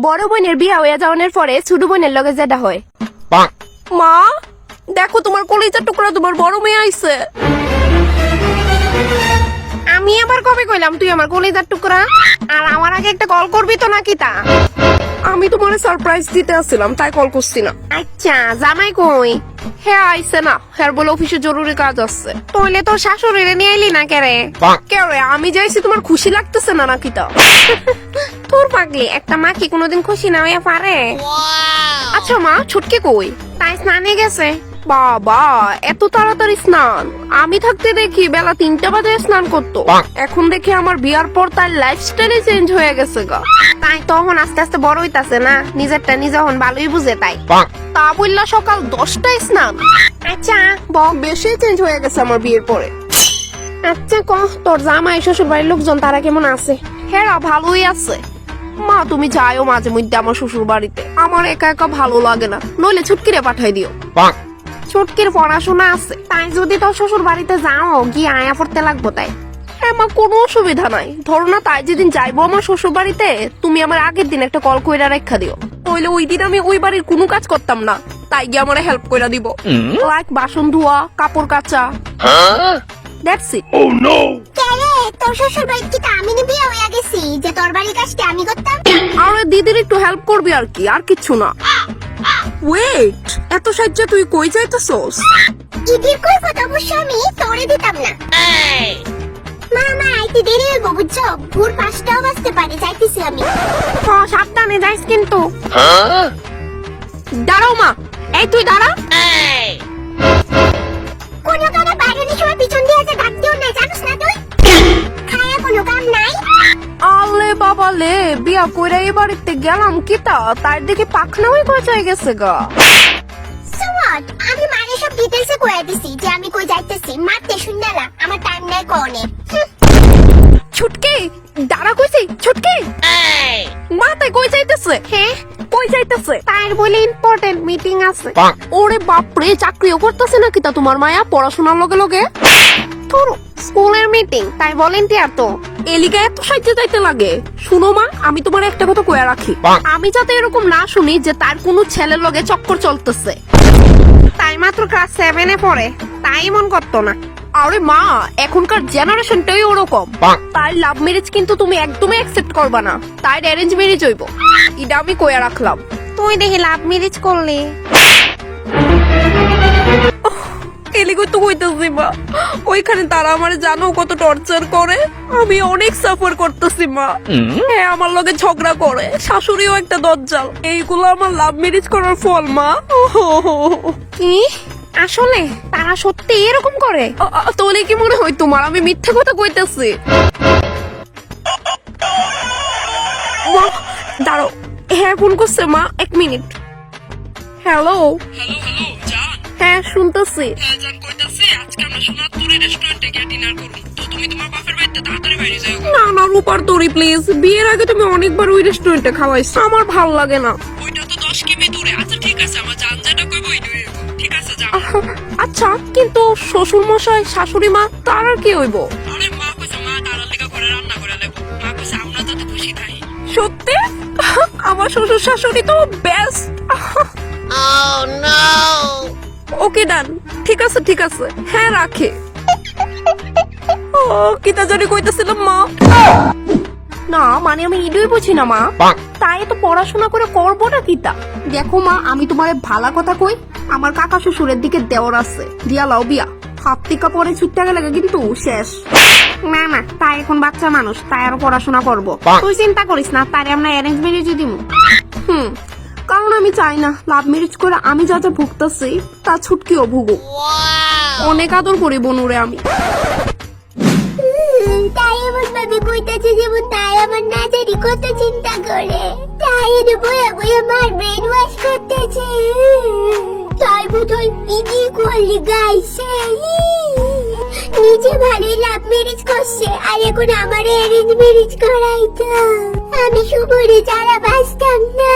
বড় বোনের বিয়া হয়ে যাওয়ার পরে ছোট বোনের লগে যেটা হয়। মা দেখো তোমার কলিজার টুকরা তোমার বড় মেয়ে আইছে। আমি আবার কবে কইলাম তুই আমার কলিজার টুকরা? আর আমার আগে একটা কল করবি তো নাকি তা? আমি তোমার সারপ্রাইজ দিতে আসছিলাম তাই কল করছি না। আচ্ছা জামাই কই? হ্যাঁ আইছে না, হ্যাঁ বলে অফিসে জরুরি কাজ আছে। তাহলে তোর শাশুড়িরে নিয়ে এলি না কেরে? কেরে আমি যাইছি তোমার খুশি লাগতেছে না নাকি তা? তোর পাগলি একটা মা কি কোনোদিন খুশি না হইয়া পারে? আচ্ছা মা ছুটকে কই? তাই স্নানে গেছে। বাবা এত তাড়াতাড়ি স্নান? আমি থাকতে দেখি বেলা 3টা বাজে স্নান করতো, এখন দেখি আমার বিয়ার পর তার লাইফস্টাইলে চেঞ্জ হয়ে গেছে গা। তাই তখন আস্তে আস্তে বড় হইতাছে না, নিজেরটা নিজে এখন ভালোই বুঝে তাই। তা বললা সকাল 10টায় স্নান? আচ্ছা বেশি চেঞ্জ হয়ে গেছে আমার বিয়ের পরে। আচ্ছা কহ তোর জামাই শ্বশুর বাড়ির লোকজন তারা কেমন আছে? হ্যাঁ ভালোই আছে। মা তুমি যাইও মাঝে মধ্যে আমার শ্বশুর বাড়িতে, আমার একা একা ভালো লাগে না, নইলে ছুটকিরে পাঠাই দিও। ছুটকির পড়াশোনা আছে, তাই যদি তোর শ্বশুর বাড়িতে যাও গিয়ে আয়া পড়তে লাগবো তাই। হ্যাঁ মা কোনো অসুবিধা নাই, ধরো না তাই যেদিন যাইবো আমার শ্বশুর বাড়িতে তুমি আমার আগের দিন একটা কল কইরা রেখা দিও, তাইলে ওই দিন আমি ওই বাড়ির কোনো কাজ করতাম না, তাই গিয়ে আমার হেল্প কইরা দিব, লাইক বাসন ধোয়া কাপড় কাচা। That's it. ও নো কেরে তোর শ্বশুর বাড়ি কি আমি বিয়ে হয়ে গেছি যে তোর বাড়ির কাজটা আমি করতাম? আরে দিদির একটু হেল্প করবি আর কি, আর কিচ্ছু না। ওয়েট এত সাহায্য তুই কই যাইতেছস? ইদির কই কথা অবশ্য আমি তোরে দিতাম না। মামা আইতে দেরি হইব বুঝছো, ভোর 5টাও বাজতে পারে, যাইতেছি আমি। হ্যাঁ সাবধানে যাইস কিন্তু। দাঁড়াও মা, এই তুই দাঁড়া। কোনো কারণে বাইরের সময় পিছন দিয়ে যে ডাক দিও না, জানোস না তুই? খায়া কোনো কাম নাই। আলে বাবা লে, বিয়া কইরা এই বাড়িতে গেলাম কি তা, তার দেখি পাখনা হয়ে গজায় গেছে গা। সোয়াট আমি মানে সব ডিটেইলসে কইয়া দিছি যে আমি কই যাইতেছি, মারতে শুননা না, আমার টাইম নাই কোনে। ছুটকি দাঁড়া কইছি, ছুটকি মাথায় কই যাইতেছে? হ্যাঁ কই যাইতেছে? তার বলে ইম্পর্টেন্ট মিটিং আছে। ওরে বাপরে চাকরিও করতেছে নাকি তা তোমার মায়া পড়াশোনার লগে লগে? তোর স্কুলের মিটিং তাই ভলেন্টিয়ার তো এলিকা এত সাহায্য চাইতে লাগে? শুনো মা আমি তোমার একটা কথা কইয়া রাখি, আমি যাতে এরকম না শুনি যে তার কোনো ছেলের লগে চক্কর চলতেছে। তাই মাত্র ক্লাস 7-এ পড়ে, তাই মন করতো না। আরে মা এখনকার জেনারেশনটাই ওরকম, তাই লাভ ম্যারেজ কিন্তু তুমি একদমই অ্যাকসেপ্ট করবা না, তাই অ্যারেঞ্জ ম্যারেজ হইব, এটা আমি কইয়া রাখলাম। তুই দেখি লাভ ম্যারেজ করলি এলিগো তো কইতেছি মা, ওইখানে তারা আমার জানো কত টর্চার করে, আমি অনেক সাফার করতেছি মা। হ্যাঁ আমার লগে ঝগড়া করে, শাশুড়িও একটা দজ্জাল, এইগুলো আমার লাভ ম্যারেজ করার ফল মা। কি আসলে তারা সত্যি এরকম করে? তাহলে কি মনে হয় তোমার আমি মিথ্যে কথা কইতেছি? দাঁড়াও, হ্যাঁ ফোন করছে মা, 1 মিনিট। হ্যালো হ্যাঁ শুনতেছি। না না রূপার তরি প্লিজ, বিয়ের আগে তুমি অনেকবার ওই রেস্টুরেন্টে খাওয়াইছো, আমার ভাল লাগে না। আচ্ছা কিন্তু শ্বশুর মশাই শাশুড়ি মা তার আর কি হইব? সত্যি আমার শ্বশুর শাশুড়ি তো বেস্ট। ওকে ডান, ঠিক আছে ঠিক আছে, হ্যাঁ রাখে। ও কিতা জানি কইতাছিলাম মা। না মানে আমি ইডুই বুঝি না মা, তাই তো পড়াশোনা করে করবো না কিতা? দেখো মা আমি তোমার ভালা কথা কই, আমার কাকা শ্বশুরের দিকে দেওয়ার আছে, দিয়া লাও বিয়া, হাত টিকা পরে ছুটতে গেলে কিন্তু শেষ। না না তাই এখন বাচ্চা মানুষ, তাই আরো পড়াশোনা করবো, তুই চিন্তা করিস না, তাই আমরা অ্যারেঞ্জ ম্যারেজ দিব। কারণ আমি চাই না লাভ ম্যারেজ করে আমি যা যা ভুগতেছি তা ছুটকিও ভুগো। অনেক আদর করি বনুরে আমি। তাই এমন ভাবে কইতাছে যেমন তাই আমার না জানি কত চিন্তা করে, তাই এনে বইয়া বইয়া আমার ব্রেন ওয়াশ করতেছে। তাই বোধহয় ইদি করলি গাইছে, নিজে ভালোই লাভ ম্যারেজ করছে, আর এখন আমার অ্যারেঞ্জ ম্যারেজ করাইতো, আমি শুভরে যারা বাঁচতাম না।